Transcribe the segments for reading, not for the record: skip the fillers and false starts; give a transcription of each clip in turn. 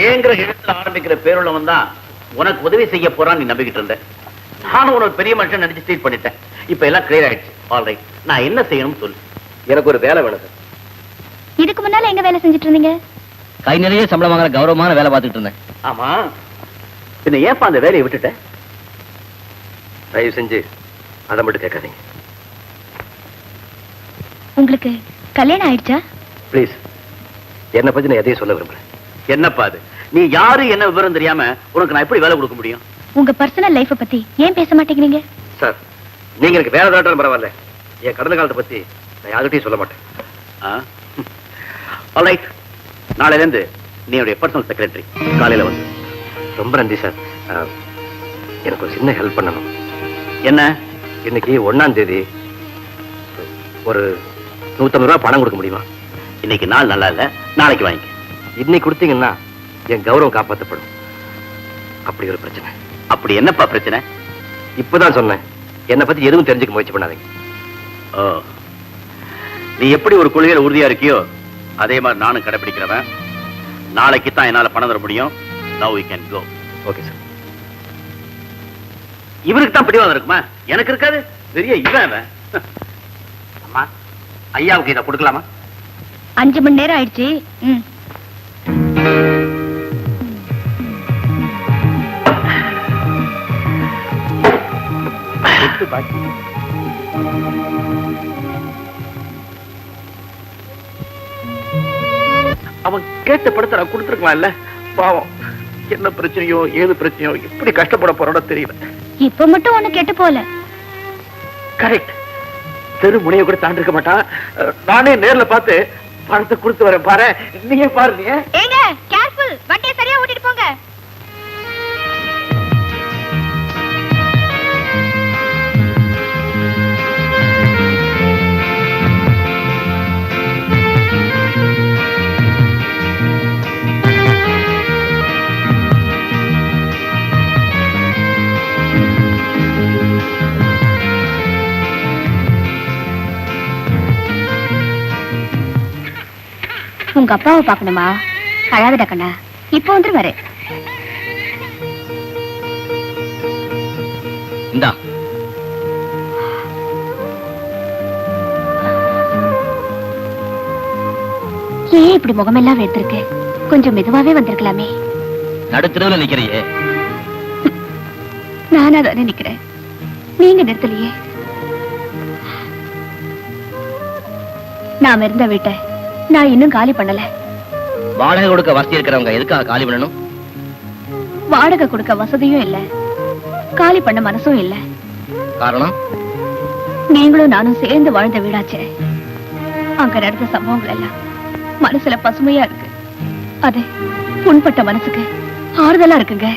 ஏங்கிற எழுத்துல ஆரம்பிக்கிற பேருள்ளவன் தான் உனக்கு உதவி செய்ய போறான்னு நீ நம்பிக்கிட்டு இருந்த. நானும் உனக்கு பெரிய மனுஷன் நினைச்சு ட்ரீட் பண்ணிட்டேன். இப்ப எல்லாம் கிளியர் ஆயிடுச்சு. ஆல்ரைட், நான் என்ன செய்யணும்னு சொல்லு. எனக்கு ஒரு வேலை வேணும் சார். இதுக்கு முன்னால எங்க வேலை செஞ்சுட்டு இருந்தீங்க? கை நிறைய சம்பளம் வாங்குற கௌரவமான வேலை பார்த்துட்டு இருந்தேன். ஆமா, பின்ன ஏப்பா அந்த வேலையை விட்டுட்ட? தயவு செஞ்சு அதை மட்டும் கேட்காதீங்க. உங்களுக்கு கல்யாணம் ஆயிடுச்சா? ப்ளீஸ், என்ன பத்தி நான் எதையும் சொல்ல விரும்புறேன். என்னப்பா அது? நீ யாரு என்ன விவரம் தெரியாம உனக்கு நான் எப்படி வேலை கொடுக்க முடியும்? உங்க பர்சனல் லைஃப பத்தி ஏன் பேச மாட்டேங்கிறீங்க? சார், நீங்க எனக்கு வேலை தாட்டாலும் பரவாயில்ல, என் கடந்த காலத்தை பத்தி நான் யார்கிட்டையும் சொல்ல மாட்டேன். ஆல்ரைட், நாளையில இருந்து நீ என்னுடைய பர்சனல் செக்ரட்டரி. காலையில வந்து. ரொம்ப நன்றி சார். எனக்கு ஒரு சின்ன ஹெல்ப் பண்ணணும். என்ன? இன்னைக்கு 1ஆம் தேதி ஒரு 150 ரூபாய் பணம் கொடுக்க முடியுமா? இன்னைக்கு நாள் நல்லா இல்ல, நாளைக்கு வாங்கிக்க. இன்னைக்கு கொடுத்தீங்கன்னா என் கௌரவம் காப்பாற்றப்படும். அப்படி ஒரு பிரச்சனை. அப்படி என்னப்பா பிரச்சனை? இப்பதான் சொன்னேன், என்னை பத்தி எதுவும் தெரிஞ்சுக்க முயற்சி பண்ணாதீங்க. நீ எப்படி ஒரு கொள்கையில உறுதியா இருக்கியோ அதே மாதிரி நானும் கடைபிடிக்கிறவன். நாளைக்கு தான் என்னால பணம் தர முடியும். Now we can go. Okay sir. இவருக்கு தான் பிடிவாதம் இருக்குமா? எனக்கு இருக்காது. பெரிய இவன். அம்மா, ஐயாவுக்கு இதை கொடுக்கலாமா? 5 மணி நேரம் ஆயிடுச்சு. அவன் கேட்ட படத்தை நான் கொடுத்துருக்கலாம் இல்ல? பாவம், என்ன பிரச்சனையோ ஏது பிரச்சனையோ இப்படி கஷ்டப்பட போறோட தெரியல. இப்ப மட்டும் ஒண்ணு கேட்டு போல. கரெக்ட். தெரு முனைய கூட தாண்டி இருக்க மாட்டான். நானே நேர்ல பார்த்து பணத்தை கொடுத்து வரேன். பாரு, நீங்க பாரு. நீ ஏங்க கேர்ஃபுல், வண்டியை சரியா ஓட்டிட்டு போங்க. உங்க அப்பாவை பாக்கணுமா? அழாதடா கண்ணா, இப்ப வந்துருவாரு. இந்தா. ஏன் இப்படி முகமெல்லாம் எடுத்திருக்கு? கொஞ்சம் மெதுவாவே வந்திருக்கலாமே. நடுத்தரவுல நிக்கிறையே. நானா தானே நிக்கிறேன், நீங்க நிறுத்தலையே. நாம இருந்த வீட்டை நான் இன்னும் காலி பண்ணல. வாடகை கொடுக்க வசதி இருக்கிறவங்க எதுக்காக காலி பண்ணணும்? வாடகை கொடுக்க வசதியும் இல்ல, காலி பண்ண மனசும் இல்ல. காரணம்? நீங்களும் நானும் சேர்ந்து வாழ்ந்த வீடாச்சே. அங்க நடந்த சம்பவங்கள் எல்லாம் மனசுல பசுமையா இருக்கு. அது புண்பட்ட மனசுக்கு ஆறுதலா இருக்குங்க.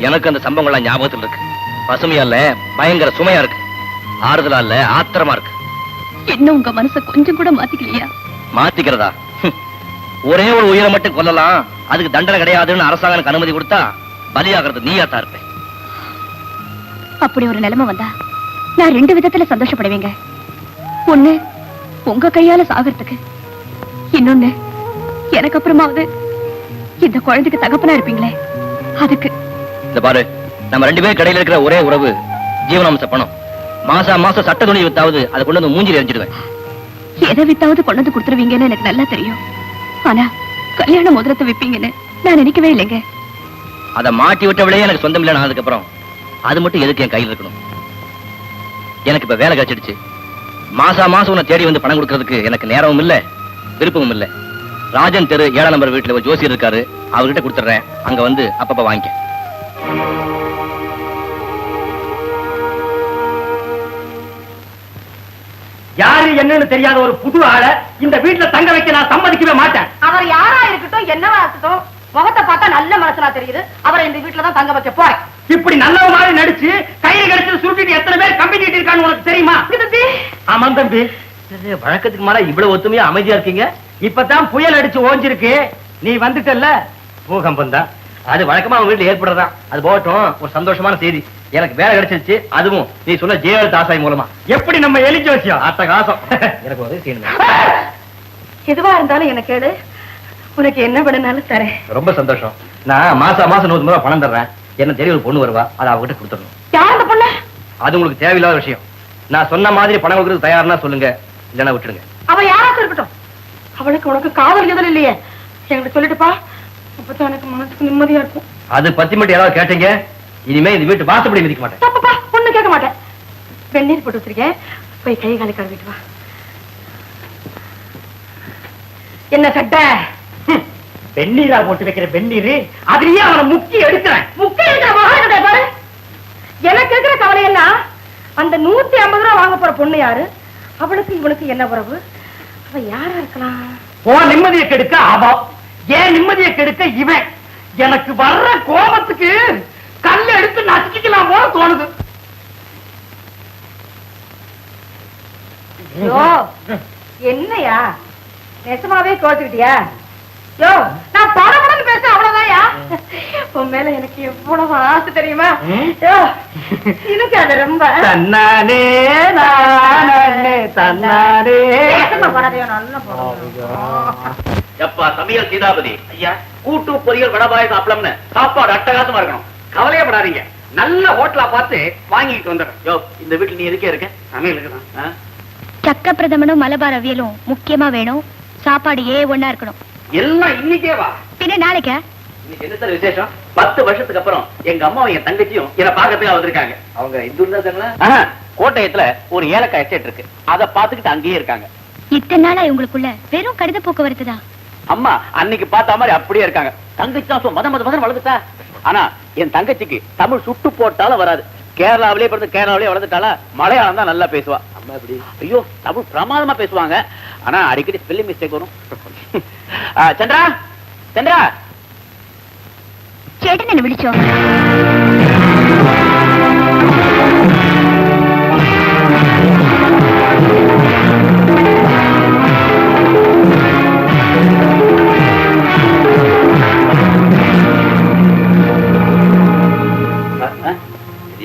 எனக்கு அந்த சம்பவங்கள்லாம் ஞாபகத்தில் இருக்கு. பசுமையா இல்ல, பயங்கர சுமையா இருக்கு. ஆறுதலா இல்ல, ஆத்திரமா இருக்கு. இன்னும் உங்க மனசை கொஞ்சம் கூட மாத்திக்கலையா? மாத்திக்கிறதா? ஒரே ஒரு உயிரை மட்டும் கொல்லலாம், அதுக்கு தண்டனை கிடையாதுன்னு அரசாங்கம் அனுமதி கொடுத்தா பலியாகிறது நீயாத்தான் இருப்பேன். அப்படி ஒரு நிலைமை வந்தா நான் 2 விதத்துல சந்தோஷப்படுவேங்க. ஒண்ணு, உங்க கையால சாகிறதுக்கு. இன்னொன்னு, எனக்கு அப்புறமாவது இந்த குழந்தைக்கு தகப்பனா இருப்பீங்களே, அதுக்கு. இந்த பாரு, நம்ம 2 பேர் கடையில் இருக்கிற ஒரே உறவு ஜீவனாம்ச பணம். மாசம் சட்ட துணி வித்தாவது அதை கொண்டு வந்து மூஞ்சில் எரிஞ்சிடுவேன். எதை வித்தாவது கொண்டு வந்து கொடுத்துருவீங்கன்னு எனக்கு நல்லா தெரியும். ஆனா கல்யாண முதலத்தை வைப்பீங்கன்னு நான் நினைக்கவே இல்லைங்க. அதை மாட்டி விட்டவளே எனக்கு சொந்தம் இல்லைன்னு ஆனதுக்கு அப்புறம் அது மட்டும் எதுக்கு என் கையில் இருக்கணும்? எனக்கு இப்ப வேலை கிடைச்சிடுச்சு. மாசம் உன்னை தேடி வந்து பணம் கொடுக்கறதுக்கு எனக்கு நேரமும் இல்ல, விருப்பமும் இல்ல. ராஜன் தெரு 7ஆம் நம்பர் வீட்டுல ஒரு ஜோசியர் இருக்காரு, அவர்கிட்ட கொடுத்துறேன். அங்க வந்து அப்பப்ப வாங்கிக்க. யாரு என்னன்னு தெரியாத ஒரு புது ஆளை இந்த வீட்டுல தங்க வைக்க நான் சம்மதிக்கவே மாட்டேன். அவர் யாரா இருக்கட்டும், என்னவா இருக்கட்டும், முகத்தை பார்த்தா நல்ல மனசனா தெரியுது. அவரை இந்த வீட்டுல தான் தங்க வைக்க போறேன். இப்படி நல்ல மாதிரி நடிச்சு கையில கிடைச்சு சுருட்டிட்டு எத்தனை பேர் கம்பி நீட்டி இருக்கான்னு உனக்கு தெரியுமா? ஆமா தம்பி, வழக்கத்துக்கு மேல இவ்வளவு ஒத்துமையா அமைதியா இருக்கீங்க. இப்பதான் புயல் அடிச்சு ஓஞ்சிருக்கு, நீ வந்துட்டல்ல. பூகம்பம் தான் அது வழக்கமா அவங்க வீட்டுல ஏற்படுறதான். அது போகட்டும், ஒரு சந்தோஷமான செய்தி. எனக்கு வேலை கிடைச்சிருச்சு, அதுவும் நீ சொன்ன ஜெயலலிதா ஆசாய் மூலமா. எப்படி நம்ம எலிச்சு வச்சியா? அத்த காசம் எனக்கு உதவி செய்யணும். எதுவா இருந்தாலும் என்ன கேளு. உனக்கு என்ன பண்ணனாலும் தரேன். ரொம்ப சந்தோஷம். நான் மாசம் 100 ரூபாய் பணம் தர்றேன். என்ன தெரிய ஒரு பொண்ணு வருவா, அதை அவகிட்ட கொடுத்துடணும். யார் அந்த பொண்ணு? அது உங்களுக்கு தேவையில்லாத விஷயம். நான் சொன்ன மாதிரி பணம் கொடுக்கறது தயார்னா சொல்லுங்க, இல்லைன்னா விட்டுடுங்க. அவ யாராச்சும் இருக்கட்டும், அவளுக்கு உனக்கு காதல் எதில் இல்லையே, என்கிட்ட சொல்லிட்டுப்பா. அப்பதான் எனக்கு மனசுக்கு நிம்மதியா இருக்கும். அது பத்தி மட்டும் யாராவது கேட்டீங்க, இனிமே இந்த வீட்டு வாசப்படி மிதிக்க மாட்டேன். தப்புப்பா, ஒண்ணு கேட்க மாட்டேன். வெந்நீர் போட்டு வச்சிருக்கேன், போய் கை காலை கழுவிட்டு வா. என்ன சட்டை? வெந்நீரா போட்டு வைக்கிற வெந்நீர், அதுலயே அவனை முக்கி எடுக்கிறேன். முக்கிய இருக்கிற மகானே பாரு. எனக்கு இருக்கிற கவலை என்ன, அந்த 150 ரூபாய் வாங்க போற பொண்ணு யாரு, அவளுக்கு இவனுக்கு என்ன உறவு, அவ யாரா இருக்கலாம்? ஓ நிம்மதியை கெடுக்க அவ, ஏன் நிம்மதியை கெடுக்க இவன். எனக்கு வர்ற கோபத்துக்கு கல்ல எடுத்து நசுக்கிக்கலாம் போல தோணுது. யோ, என்னையா நெசமாவே கோச்சுக்கிட்டியா? யோ, நான் படபடன்னு பேச அவ்வளவுதான்யா. உன் மேல எனக்கு எவ்வளவு ஆசை தெரியுமா? யோ, எனக்கு அது ரொம்ப தன்னானே நானே தன்னானே. நெசமா படாதையோ, நல்ல படம். எப்பா சமையல் சீதாபதி ஐயா, கூட்டு பொரியல் வடபாயசம் அப்பளம்னு சாப்பாடு அட்டகாசமா இருக்கணும். கவலையப்படாதீங்க, நல்ல ஹோட்டலா பார்த்து வாங்கிட்டு வந்துடுறேன். யோ, இந்த வீட்டுல நீ இருக்கே இருக்க சமையலுக்கு தான். சக்க பிரதமனும் மலபார் அவியலும் முக்கியமா வேணும். சாப்பாடு ஒண்ணா இருக்கணும். எல்லாம் இன்னைக்கே வா. பின்ன நாளைக்கா? இன்னைக்கு என்ன சார் விசேஷம்? 10 வருஷத்துக்கு அப்புறம் எங்க அம்மாவும் என் தங்கச்சியும் என்ன பாக்கிறதுக்கு வந்திருக்காங்க. அவங்க இந்த ஊர்ல இருக்காங்களா? கோட்டயத்துல ஒரு ஏலக்காய் எஸ்டேட் இருக்கு, அதை பாத்துக்கிட்டு அங்கேயே இருக்காங்க. இத்தனை நாளா இவங்களுக்குள்ள வெறும் கடித போக்குவரத்து தான். அம்மா அன்னைக்கு பார்த்த மாதிரி அப்படியே இருக்காங்க. தங்கச்சி தான் மதம் வளர்ந்துட்டா. ஆனா என் தங்கச்சிக்கு தமிழ் சுட்டு போட்டாலும் வராது. கேரளாவிலே பிறந்து கேரளாவிலே வளர்ந்துட்டாளா, மலையாளம் தான் நல்லா பேசுவா. அம்மா எப்படி? ஐயோ, தமிழ் பிரமாதமா பேசுவாங்க. ஆனா அடிக்கடி ஸ்பெல்லிங் மிஸ்டேக் வரும். சந்திரா, சந்திரா. சேட்டன் என்ன விழிச்சோம்?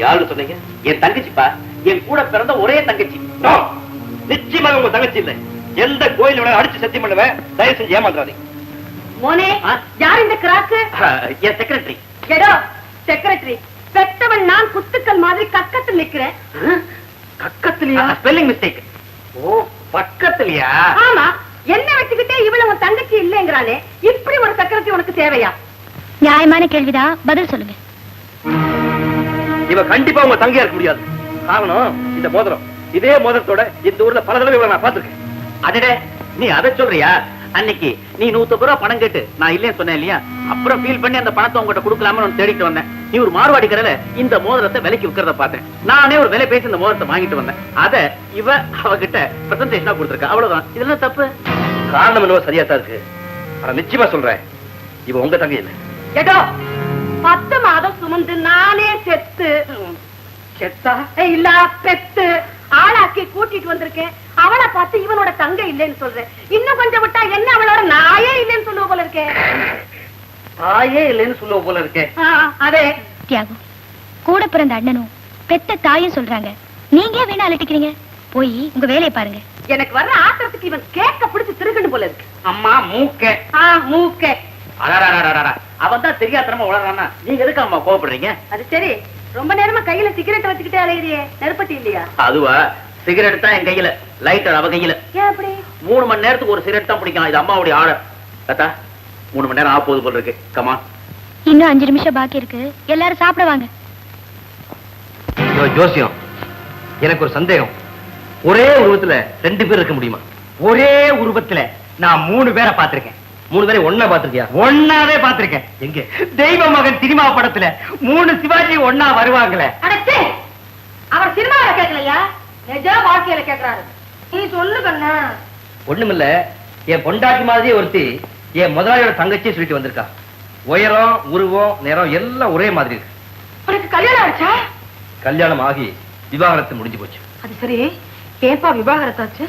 யாரு சொன்னீங்க? என் தங்கச்சிப்பா, என் கூட பிறந்த ஒரே தங்கச்சி. நிச்சயமாக உங்க தங்கச்சி இல்ல. எந்த கோயில் அடிச்சு சத்தியம் பண்ணுவேன், தயவு செஞ்சு ஏமாந்துறாதீங்க. மோனே, யார் இந்த கிராக்கு? என் செக்ரட்டரி. கேடோ, செக்ரட்டரி. பெத்தவன் நான் குத்துக்கள் மாதிரி கக்கத்தில் நிக்கிறேன். பக்கத்துலயா? Spelling mistake. ஓ, பக்கத்துலயா? ஆமா, என்ன வச்சுக்கிட்டே இவள உன் தங்கச்சி இல்லைங்கிறானே, இப்படி ஒரு செக்ரட்டரி உனக்கு தேவையா? நியாயமான கேள்விதான், பதில் சொல்லுங்க. இவ கண்டிப்பா உங்க தங்கையா இருக்க முடியாது. காரணம் இந்த மோதிரம். இதே மோதிரத்தோட இந்த ஊர்ல பல தடவை இவளை நான் பாத்துருக்கேன். அதே நீ அதை சொல்றியா? அன்னைக்கு நீ 150 ரூபாய் பணம் கேட்டு நான் இல்லைன்னு சொன்னேன் இல்லையா? அப்புறம் ஃபீல் பண்ணி அந்த பணத்தை உங்ககிட்ட கொடுக்கலாம்னு தேடிட்டு வந்தேன். நீ ஒரு மார்வாடி கடையில இந்த மோதிரத்தை விலைக்கு விற்கிறத பார்த்தேன். நானே ஒரு விலை பேசி இந்த மோதிரத்தை வாங்கிட்டு வந்தேன். அத இவ அவகிட்ட பிரசன்டேஷனா கொடுத்துருக்கா. அவ்வளவுதான். இதெல்லாம் தப்பு. காரணம் என்னவோ சரியா தான் இருக்கு. ஆனா நிச்சயமா சொல்றேன், இவ உங்க தங்கை இல்லை. கேடோ, 10 மாதம் சுமந்து நானே செத்து இல்ல பெத்து ஆளாக்கி கூட்டிட்டு வந்திருக்கேன். அவளை பார்த்து இவனோட தங்கை இல்லைன்னு சொல்றேன். இன்னும் கொஞ்சம் விட்டா என்ன அவளோட நாயே இல்லைன்னு சொல்லுவ போல இருக்கேன். தாயே இல்லைன்னு சொல்லுவ போல இருக்கேன். அதே தியாகம், கூட பிறந்த அண்ணனும் பெத்த தாயும் சொல்றாங்க. நீங்க வேணா அலட்டிக்கிறீங்க. போய் உங்க வேலையை பாருங்க. எனக்கு வர்ற ஆத்திரத்துக்கு இவன் கேக்க பிடிச்சு திருகணும் போல இருக்கு. அம்மா மூக்க. மூக்க. அவன் தான் தெரியாதனமா உளறானா, நீங்க எதுக்கு அம்மா கோவப்படுறீங்க? அது சரி, ரொம்ப நேரமா கையில சிகரெட் வச்சுக்கிட்டே அலையிறியே, நெருப்பட்டி இல்லையா? அதுவா, சிகரெட் தான் என் கையில, லைட்டர் அவ கையில. ஏன் அப்படி? 3 மணி நேரத்துக்கு ஒரு சிகரெட் தான் பிடிக்கும். இது அம்மாவுடைய ஆர்டர். தாத்தா, 3 மணி நேரம் ஆப்போது போல இருக்கு. கமா. இன்னும் 5 நிமிஷம் பாக்கி இருக்கு. எல்லாரும் சாப்பிட வாங்க. ஜோசியம், எனக்கு ஒரு சந்தேகம். ஒரே உருவத்துல 2 பேர் இருக்க முடியுமா? ஒரே உருவத்துல நான் 3 பேரை பார்த்திருக்கேன். 3 பேரை ஒன்னா பாத்திருக்கியா? ஒன்னாவே பார்த்திருக்கேன். எங்க? தெய்வ மகன் சினிமா படத்துல 3 சிவாஜி ஒன்னா வருவாங்களே. அடச்சே, அவர் சினிமாவில கேட்கலையா, நிஜ வாழ்க்கையில கேட்கிறாரு. நீ சொல்லு கண்ணா. ஒண்ணுமில்ல, என் பொண்டாட்டி மாதிரியே ஒருத்தி என் முதலாளியோட தங்கச்சியை சொல்லிட்டு வந்திருக்கா. உயரம், உருவம், நிறம் எல்லாம் ஒரே மாதிரி இருக்கு. உனக்கு கல்யாணம் ஆச்சா? கல்யாணம் ஆகி விவாகரத்து முடிஞ்சு போச்சு. அது சரி, ஏப்பா விவாகரத்தாச்சு?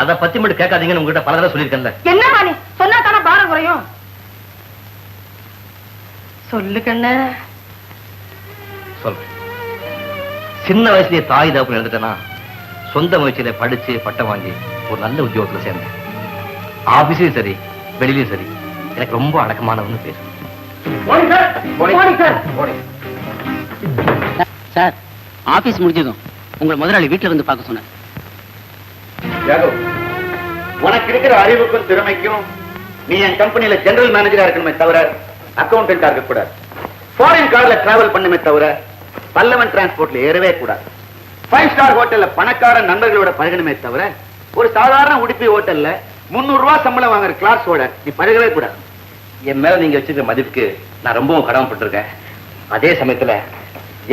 அத பத்தி மட்டும் கேட்காதீங்கன்னு உங்ககிட்ட பல தடவை சொல்லியிருக்கேன்ல. என்னமா நீ சொன்னா தானே பாரம் குறையும். சொல்லு கண்ண. சொல்றேன். சின்ன வயசுலயே தாய் தகப்பன் எழுந்துட்டேன்னா சொந்த முயற்சியில படிச்சு பட்டம் வாங்கி ஒரு நல்ல உத்தியோகத்துல சேர்ந்தேன். ஆபீஸையும் சரி, வெளியிலயும் சரி எனக்கு ரொம்ப அடக்கமானவன்னு பேரு. சார், ஆபீஸ் முடிஞ்சதும் உங்களை முதலாளி வீட்டுல வந்து பார்க்க சொன்னார். உனக்கு இருக்கிற அறிவுக்கும் திறமைக்கும் நீ என் கம்பெனியில ஜெனரல் மேனேஜரா இருக்கணுமே தவிர அக்கௌண்டன்டா இருக்க கூடாது. ஃபாரின் கார்ல டிராவல் பண்ணுமே தவிர பல்லவன் டிரான்ஸ்போர்ட்ல ஏறவே கூடாது. 5 ஸ்டார் ஹோட்டல்ல பணக்கார நண்பர்களோட பழகணுமே தவிர ஒரு சாதாரண உடுப்பி ஹோட்டல்ல 300 ரூபாய் சம்பளம் வாங்குற கிளாஸோட நீ பழகவே கூடாது. என் மேல நீங்க வச்சிருக்கிற மதிப்புக்கு நான் ரொம்பவும் கடமைப்பட்டிருக்கேன். அதே சமயத்துல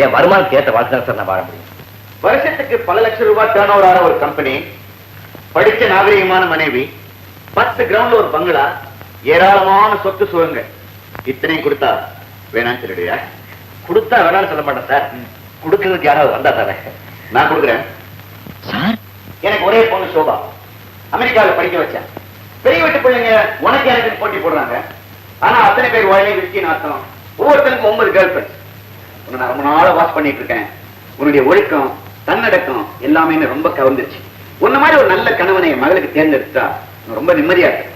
என் வருமானத்துக்கு ஏற்ற வாழ்க்கை சார் நான் வாழ முடியும். வருஷத்துக்கு பல லட்சம் ரூபாய் டர்ன் ஓவர் ஆன ஒரு கம்பெனி, படிச்ச நாகரிகமான மனைவி, 10 கிரவுண்ட்ல ஒரு பங்களா, ஏராளமான சொத்து சுகங்க, இத்தனையும் கொடுத்தா வேணான்னு சொல்லிடுயா? கொடுத்தா வேணாம்னு சொல்ல மாட்டேன் சார். கொடுக்கறதுக்கு யாராவது வந்தா தானே. நான் கொடுக்குறேன் சார், எனக்கு ஒரே பொண்ணு சோபா, அமெரிக்காவில் படிக்க வச்சேன். பெரிய வீட்டு பிள்ளைங்க உனக்கு எனக்கு போட்டி போடுறாங்க. ஆனா அத்தனை பேர் வாயிலே விருச்சின்னு அர்த்தம். ஒவ்வொருத்தருக்கும் 9 கேர்ள் ஃபிரெண்ட்ஸ். உன்னை நான் ரொம்ப நாளா வாட்ச் பண்ணிட்டு இருக்கேன். உன்னுடைய ஒழுக்கம், தன்னடக்கம் எல்லாமே என்ன ரொம்ப கவர்ந்துருச்சு. உன்ன மாதிரி ஒரு நல்ல கணவனை என் மகளுக்கு தேர்ந்தெடுத்தா நான் ரொம்ப நிம்மதியா இருக்கேன்.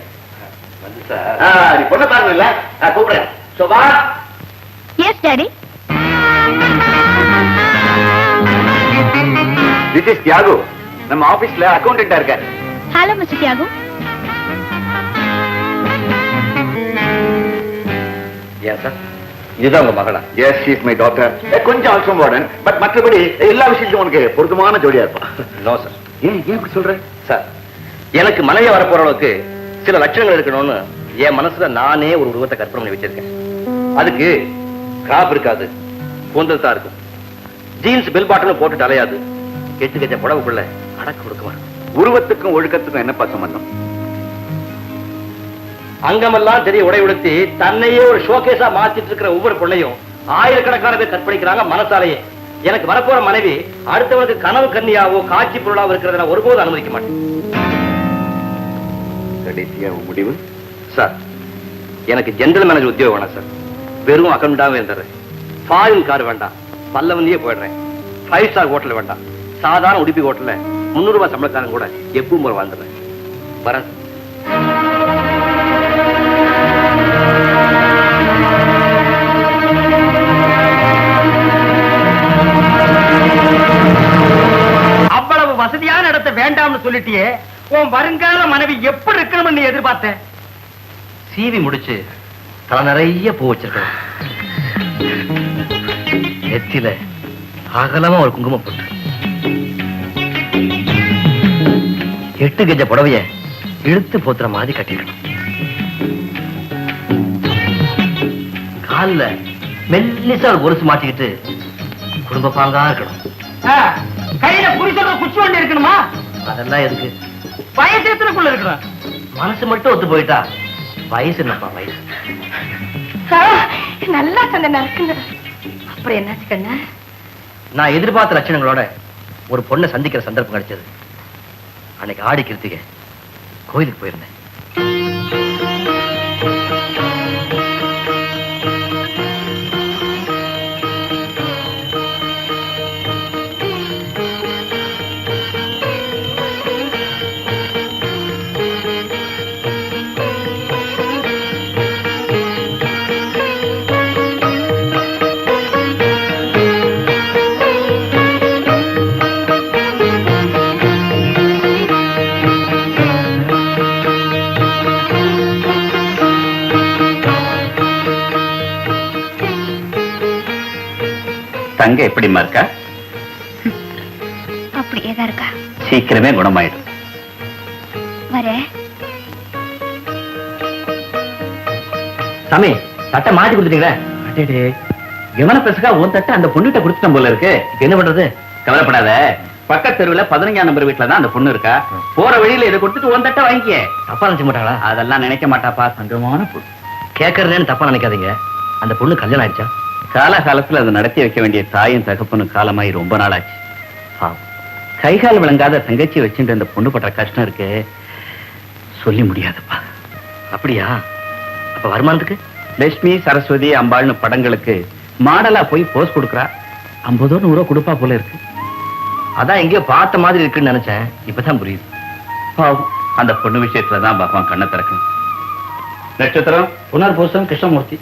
வந்து சார், நீ பொண்ணை பாருங்கல்ல, நான் கூப்பிடுறேன். Shobha. Yes daddy. This is Thiyagu, நம்ம ஆபீஸ்ல அக்கௌண்டன்டா இருக்காரு. Hello mister Thiyagu. ஏன் சார், இதுதான் உங்க மகளா? Yes, she is my daughter. கொஞ்சம் அவசரம் மாடர்ன், பட் மற்றபடி எல்லா விஷயத்திலும் உனக்கு பொருத்தமான ஜோடியா இருப்பா. No sir. ஏன் இப்படி சொல்ற? சார், எனக்கு மனைவி வரப்போற அளவுக்கு சில லட்சணங்கள் இருக்கணும்னு என் மனசுல நானே ஒரு உருவத்தை கற்பனை பண்ணி வச்சிருக்கேன். அதுக்கு கிராப் இருக்காது, கூந்தல் தான் இருக்கும், ஜீன்ஸ் பெல் பாட்டலும் போட்டுட்டு அலையாது, 8 கஜ புடவுக்குள்ள அடக்க கொடுக்குமா. உருவத்துக்கும் ஒழுக்கத்துக்கும் என்னப்பா சம்பந்தம்? அங்கமெல்லாம் தெரிய உடை உடுத்தி தன்னையே ஒரு ஷோகேஸா மாத்திட்டு இருக்கிற ஒவ்வொரு பொண்ணையும் ஆயிரக்கணக்கான பேர் கற்பழிக்கிறாங்க மனசாலேயே. எனக்கு வரப்போற மனைவி அடுத்தவனுக்கு கனவு கன்னியாவோ காட்சி பொருளாவோ இருக்கிறத நான் ஒருபோது அனுமதிக்க மாட்டேன். கடைசியா முடிவு? சார், எனக்கு ஜெனரல் மேனேஜர் உத்தியோகம் வேணாம் சார். வெறும் அக்கௌண்டாவே இருந்துடுறேன். ஃபாரின் கார் வேண்டாம், பல்லவன்லயே போயிடுறேன். 5 ஸ்டார் ஹோட்டல் வேண்டாம், சாதாரண உடுப்பி ஹோட்டல்ல 300 ரூபாய் சம்பளக்காரன் கூட எப்பவும் போல வாழ்ந்துடுறேன். வரேன். அவ்வளவு வசதியான இடத்தை வேண்டாம்னு சொல்லிட்டியே, உன் வருங்கால மனைவி எப்படி இருக்கணும்னு நீ எதிர்பார்த்த? சீவி முடிச்சு தலை நிறைய பூ வச்சிருக்கேன். நெத்தியில அகலமா ஒரு குங்குமம் போட்டு 8 கஜ புடவைய இழுத்து போத்துற மாதிரி கட்டிருக்கணும். காலில் மெல்லிசா ஒரு கொலுசு மாட்டிக்கிட்டு குடும்ப பாங்கா இருக்கணும். கையில புரிசோட குச்சி வண்டி இருக்கணுமா? அதெல்லாம் எதுக்கு? வயசு எத்தனைக்குள்ள இருக்கணும்? மனசு மட்டும் ஒத்து போயிட்டா வயசு என்னப்பா வயசு? நல்லா சொன்ன நறுக்குங்க. அப்புறம் என்னாச்சு கண்ணா? நான் எதிர்பார்த்த லட்சணங்களோட ஒரு பொண்ணை சந்திக்கிற சந்தர்ப்பம் கிடைச்சது. அன்னைக்கு ஆடி கிருத்திகை கோயிலுக்கு போயிருந்தேன். தங்க எப்படிமா இருக்கா? அப்படியேதான் இருக்கா. சீக்கிரமே குணமாயிடும். வரேன். சாமி, தட்டை மாட்டி கொடுத்துட்டீங்களே. அடேடே, எவன பெருசுக்கா உன் தட்டை அந்த பொண்ணுகிட்ட கொடுத்துட்டோம் போல இருக்கு. என்ன பண்றது? கவலைப்படாத, பக்கத்து தெருவில் 15ஆம் நம்பர் வீட்டுல தான் அந்த பொண்ணு இருக்கா. போற வழியில இதை கொடுத்துட்டு உன் தட்டை வாங்கிக்க. தப்பா நினைச்ச மாட்டாங்களா? அதெல்லாம் நினைக்க மாட்டாப்பா, சங்கமான பொண்ணு. கேட்கறதுன்னு தப்பா நினைக்காதீங்க. அந்த பொண்ணு கல்யாணம் ஆயிடுச்சா? காலகாலத்துல அதை நடத்தி வைக்க வேண்டிய தாயும் தகப்பனும் காலமாயி ரொம்ப நாளாச்சு. கைகால் விளங்காத தங்கச்சி வச்சுட்டு அந்த பொண்ணு பண்ற கஷ்டம் இருக்கு, சொல்லி முடியாதுப்பா. அப்படியா? அப்ப வருமானத்துக்கு? லட்சுமி, சரஸ்வதி, அம்பாள்னு படங்களுக்கு மாடலா போய் போஸ் கொடுக்குறா. 50 100 கொடுப்பா போல இருக்கு. அதான் எங்கேயோ பார்த்த மாதிரி இருக்குன்னு நினைச்சேன். இப்பதான் புரியுது. அந்த பொண்ணு விஷயத்துலதான் பகவான் கண்ணை திறக்கணும். நட்சத்திரம் புனர்பூசம் கிருஷ்ணமூர்த்தி.